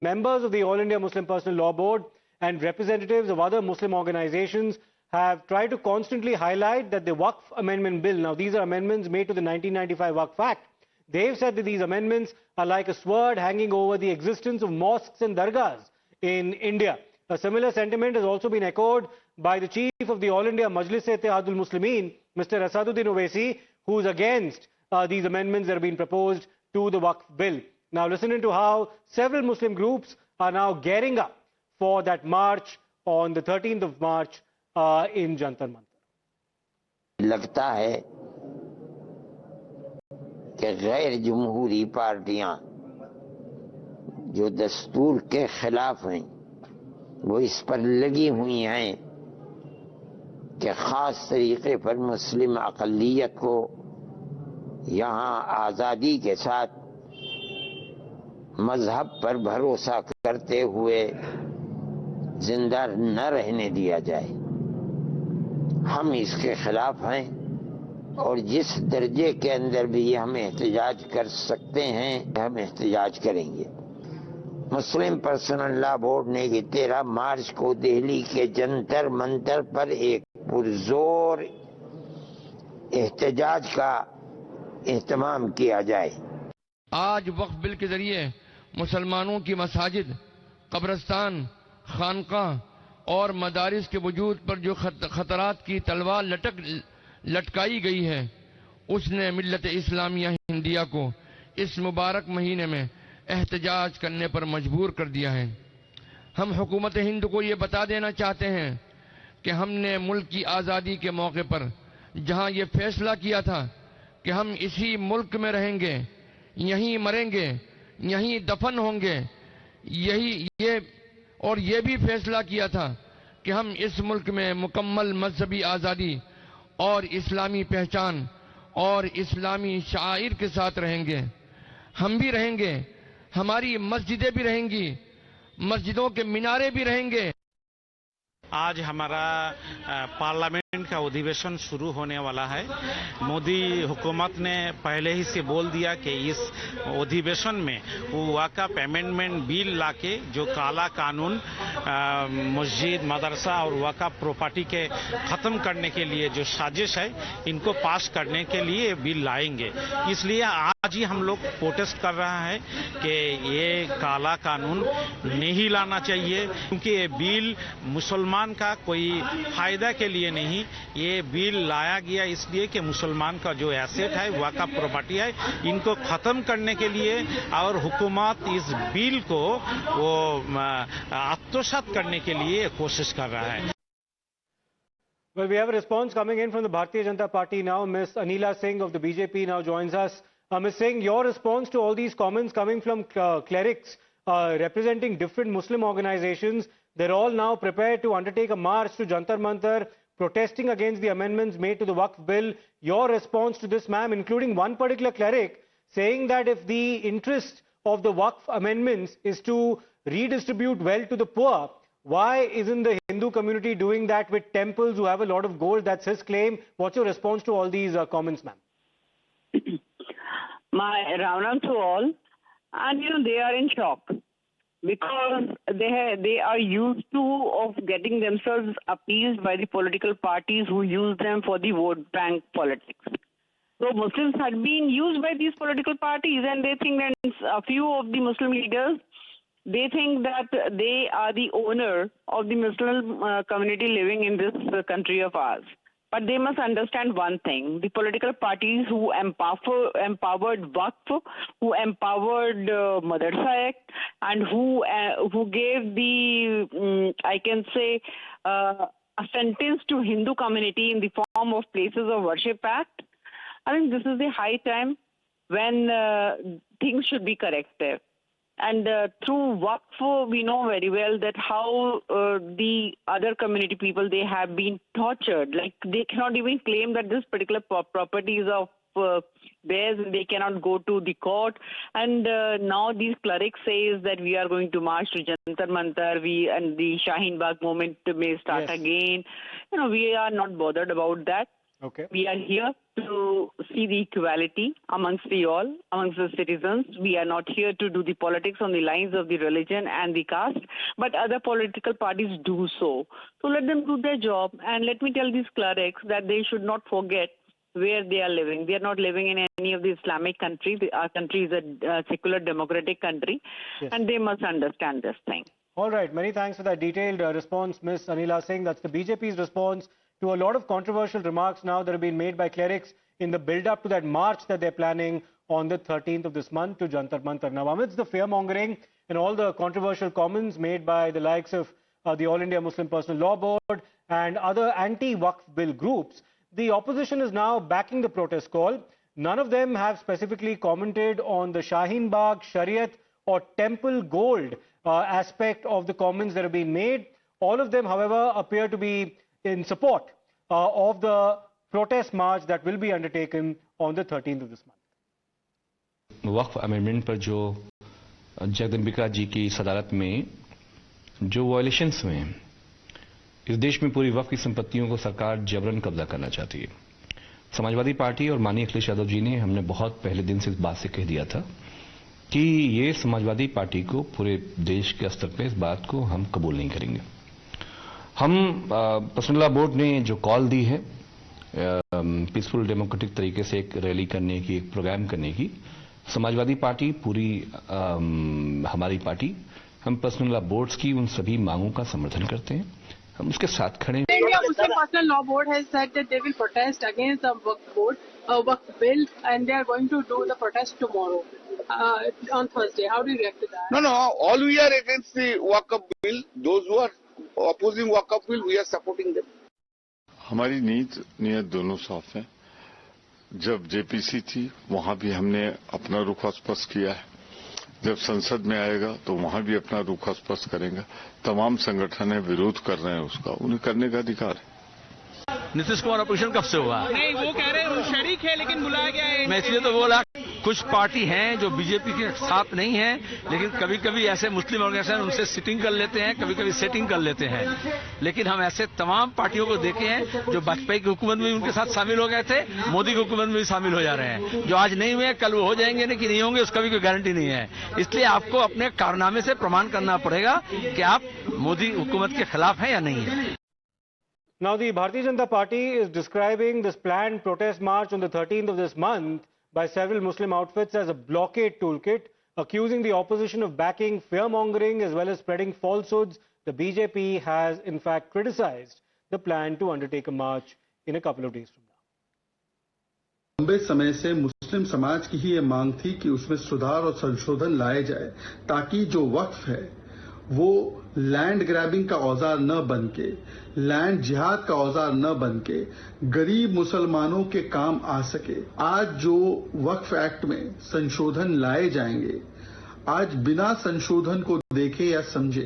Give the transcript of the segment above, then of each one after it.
Members of the All India Muslim Personal Law Board and representatives of other Muslim organizations have tried to constantly highlight that the Waqf Amendment Bill, now these are amendments made to the 1995 Waqf Act, they've said that these amendments are like a sword hanging over the existence of mosques and dargahs in India. A similar sentiment has also been echoed by the chief of the All India Majlis-e-Ittehadul Muslimin, Mr. Asaduddin Owaisi, who is against these amendments that have been proposed to the Waqf Bill. Now listen to how several Muslim groups are now gearing up for that march on the 13th of March in Jantar Mantar. लगता है कि गैर जमहूरी पार्टियां जो दस्तूर के खिलाफ हैं वो इस पर लगी हुई हैं कि ख़ास तरीके पर मुस्लिम अक़लियत को यहाँ आज़ादी के साथ मजहब पर भरोसा करते हुए जिंदा न रहने दिया जाए। हम इसके खिलाफ हैं और जिस दर्जे के अंदर भी हम एहतजाज कर सकते हैं हम एहतजाज करेंगे। मुस्लिम पर्सनल लॉ बोर्ड ने 13 मार्च को दिल्ली के जंतर मंतर पर एक पुरजोर एहतजाज का एहतमाम किया जाए। आज वक्फ बिल के जरिए मुसलमानों की मसाजिद, कब्रस्तान, खानकाह और मदारिस के वजूद पर जो खतरात की तलवार लटकाई गई है, उसने मिल्लत इस्लामिया हिंदिया को इस मुबारक महीने में एहतजाज करने पर मजबूर कर दिया है। हम हुकूमत हिंद को ये बता देना चाहते हैं कि हमने मुल्क की आज़ादी के मौके पर जहां ये फैसला किया था कि हम इसी मुल्क में रहेंगे, यहीं मरेंगे, यहीं दफन होंगे, ये भी फैसला किया था कि हम इस मुल्क में मुकम्मल मजहबी आज़ादी और इस्लामी पहचान और इस्लामी शाइर के साथ रहेंगे। हम भी रहेंगे, हमारी मस्जिदें भी रहेंगी, मस्जिदों के मीनारे भी रहेंगे। आज हमारा पार्लियामेंट का अधिवेशन शुरू होने वाला है। मोदी हुकूमत ने पहले ही से बोल दिया कि इस अधिवेशन में वो वक़्फ़ अमेंडमेंट बिल लाके जो काला कानून मस्जिद, मदरसा और वक़्फ़ प्रॉपर्टी के ख़त्म करने के लिए जो साजिश है, इनको पास करने के लिए बिल लाएंगे। इसलिए आज ही हम लोग प्रोटेस्ट कर रहा है कि ये काला कानून नहीं लाना चाहिए, क्योंकि ये बिल मुसलमान का कोई फायदा के लिए नहीं, ये बिल लाया गया इसलिए कि मुसलमान का जो एसेट है, वक़्फ़ प्रॉपर्टी है, इनको खत्म करने के लिए और हुकूमत इस बिल को वो आत्मसात करने के लिए कोशिश कर रहा है। Well, we have a response coming in from the Bharatiya Janata Party now. Ms. Anila Singh of the BJP now joins us. Ms. Singh, your response to all these comments coming from clerics representing different Muslim organizations. They're all now prepared to undertake a march to Jantar Mantar, protesting against the amendments made to the Waqf Bill. Your response to this, ma'am, including one particular cleric saying that if the interest of the Waqf amendments is to redistribute wealth to the poor, why isn't the Hindu community doing that with temples who have a lot of gold? That's his claim. What's your response to all these comments, ma'am? My Ram to all, and they are in shock because they are used to of getting themselves appeased by the political parties who use them for the vote bank politics. So Muslims had been used by these political parties, and they think that a few of the Muslim leaders, they think that they are the owner of the Muslim community living in this country of ours. But they must understand one thing: the political parties who empowered Waqf, who empowered Madrasa Act, and who gave the I can say a sentence to Hindu community in the form of Places of Worship Act. I think this is the high time when things should be corrected. And through Waqf, we know very well that how the other community people, they have been tortured. Like, they cannot even claim that this particular property is of theirs, and they cannot go to the court. And now these clerics says that we are going to march to Jantar Mantar, and the Shaheen Bagh movement may start again. We are not bothered about that. Okay. We are here to see the equality amongst the citizens. We are not here to do the politics on the lines of the religion and the caste, but other political parties do so. So let them do their job. And let me tell these clerics that they should not forget where they are living. They are not living in any of the Islamic countries. Our country is a secular democratic country, Yes. and they must understand this thing. All right. Many thanks for that detailed response, Ms. Anila Singh. That's the BJP's response to a lot of controversial remarks now that have been made by clerics in the build-up to that march that they're planning on the 13th of this month to Jantar Mantar. Now, amidst the fear-mongering and all the controversial comments made by the likes of the All India Muslim Personal Law Board and other anti-Waqf bill groups, the opposition is now backing the protest call. None of them have specifically commented on the Shaheen Bagh, Shariat or Temple Gold aspect of the comments that have been made. All of them, however, appear to be in support of the protest march that will be undertaken on the 13th of this month. Waqf amendment पर जो जगदम्बिका जी की सदारत में जो violations हुए हैं, इस देश में पूरी वक्फ की संपत्तियों को सरकार जबरन कब्जा करना चाहती है। समाजवादी पार्टी और माननीय अखिलेश यादव जी ने हमने बहुत पहले दिन से इस बात से कह दिया था कि ये समाजवादी पार्टी को पूरे देश के स्तर पर इस बात को हम कबूल नहीं करेंगे। हम पर्सनल लॉ बोर्ड ने जो कॉल दी है पीसफुल डेमोक्रेटिक तरीके से एक रैली करने की, एक प्रोग्राम करने की, समाजवादी पार्टी पूरी हमारी पार्टी हम पर्सनल लॉ बोर्ड्स की उन सभी मांगों का समर्थन करते हैं, हम उसके साथ खड़े हैं। India Muslim Personal Law Board has said that they will protest against the Waqf bill, and they are going to do the protest tomorrow on Thursday. How do you react to that? No, all we are against the Waqf bill. Those who are opposing Waqf bill, we are supporting them. हमारी नीयत दोनों साफ है। जब JPC थी वहां भी हमने अपना रुख स्पष्ट किया है, जब संसद में आएगा तो वहां भी अपना रुख स्पष्ट करेंगे। तमाम संगठन विरोध कर रहे हैं उसका, उन्हें करने का अधिकार है। नीतीश कुमार ऑपरेशन कब से हुआ? नहीं, वो कह रहे हैं वो शरीक है लेकिन बुलाया गया है। मैं इसलिए तो बोला, कुछ पार्टी हैं जो बीजेपी के साथ नहीं है, लेकिन कभी कभी ऐसे मुस्लिम ऑर्गेनाइजेशन उनसे सिटिंग कर लेते हैं, कभी कभी सेटिंग कर लेते हैं। लेकिन हम ऐसे तमाम पार्टियों को देखे हैं जो वाजपेयी की हुकूमत में उनके साथ शामिल हो गए थे, मोदी की हुकूमत में भी शामिल हो जा रहे हैं। जो आज नहीं हुए कल वो हो जाएंगे, नहीं कि नहीं होंगे उसका भी कोई गारंटी नहीं है। इसलिए आपको अपने कारनामे से प्रमाण करना पड़ेगा कि आप मोदी हुकूमत के खिलाफ हैं या नहीं है। Now, the Bharatiya Janata Party is describing this planned protest march on the 13th of this month by several Muslim outfits as a blockade toolkit, accusing the opposition of backing fear-mongering as well as spreading falsehoods. The BJP has, in fact, criticized the plan to undertake a march in a couple of days from now. लंबे समय से मुस्लिम समाज की ही ये मांग थी कि उसमें सुधार और संशोधन लाए जाए ताकि जो वक्फ है वो लैंड ग्रैबिंग का औजार न बन के, लैंड जिहाद का औजार न बन के गरीब मुसलमानों के काम आ सके। आज जो वक्फ एक्ट में संशोधन लाए जाएंगे, आज बिना संशोधन को देखे या समझे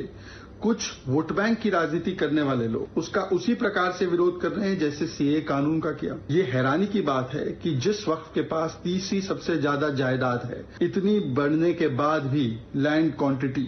कुछ वोट बैंक की राजनीति करने वाले लोग उसका उसी प्रकार से विरोध कर रहे हैं जैसे सीए कानून का किया। ये हैरानी की बात है कि जिस वक्त के पास तीसरी सबसे ज्यादा जायदाद है, इतनी बढ़ने के बाद भी लैंड क्वांटिटी,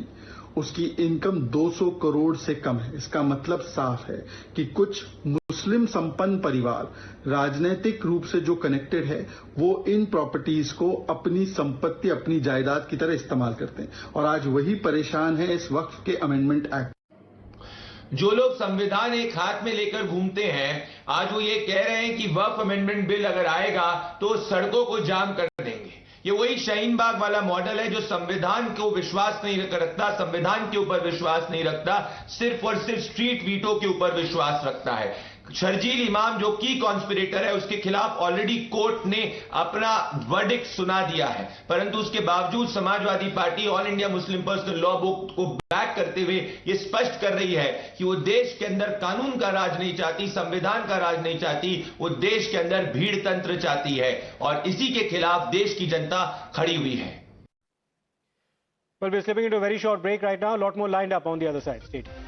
उसकी इनकम 200 करोड़ से कम है। इसका मतलब साफ है कि कुछ मुस्लिम संपन्न परिवार राजनीतिक रूप से जो कनेक्टेड है वो इन प्रॉपर्टीज को अपनी संपत्ति, अपनी जायदाद की तरह इस्तेमाल करते हैं और आज वही परेशान है इस वक्फ के अमेंडमेंट एक्ट। जो लोग संविधान एक हाथ में लेकर घूमते हैं, आज वो ये कह रहे हैं कि वक्फ अमेंडमेंट बिल अगर आएगा तो सड़कों को जाम कर देंगे। ये वही शाहीन बाग वाला मॉडल है जो संविधान को विश्वास नहीं रखता, संविधान के ऊपर विश्वास नहीं रखता, सिर्फ और सिर्फ स्ट्रीट वीटो के ऊपर विश्वास रखता है। शर्जील इमाम जो की कॉन्स्पिरेटर है, उसके खिलाफ ऑलरेडी कोर्ट ने अपना वर्डिक्ट सुना दिया है, परंतु उसके बावजूद Samajwadi party all India Muslim personal law board को बैक करते हुए ये स्पष्ट कर रही है कि वो देश के अंदर कानून का राज नहीं चाहती, संविधान का राज नहीं चाहती, वो देश के अंदर भीड़ तंत्र चाहती है और इसी के खिलाफ देश की जनता खड़ी हुई है। Well, we're slipping into a very short break right now. A lot more lined up on the other side. Stay tuned.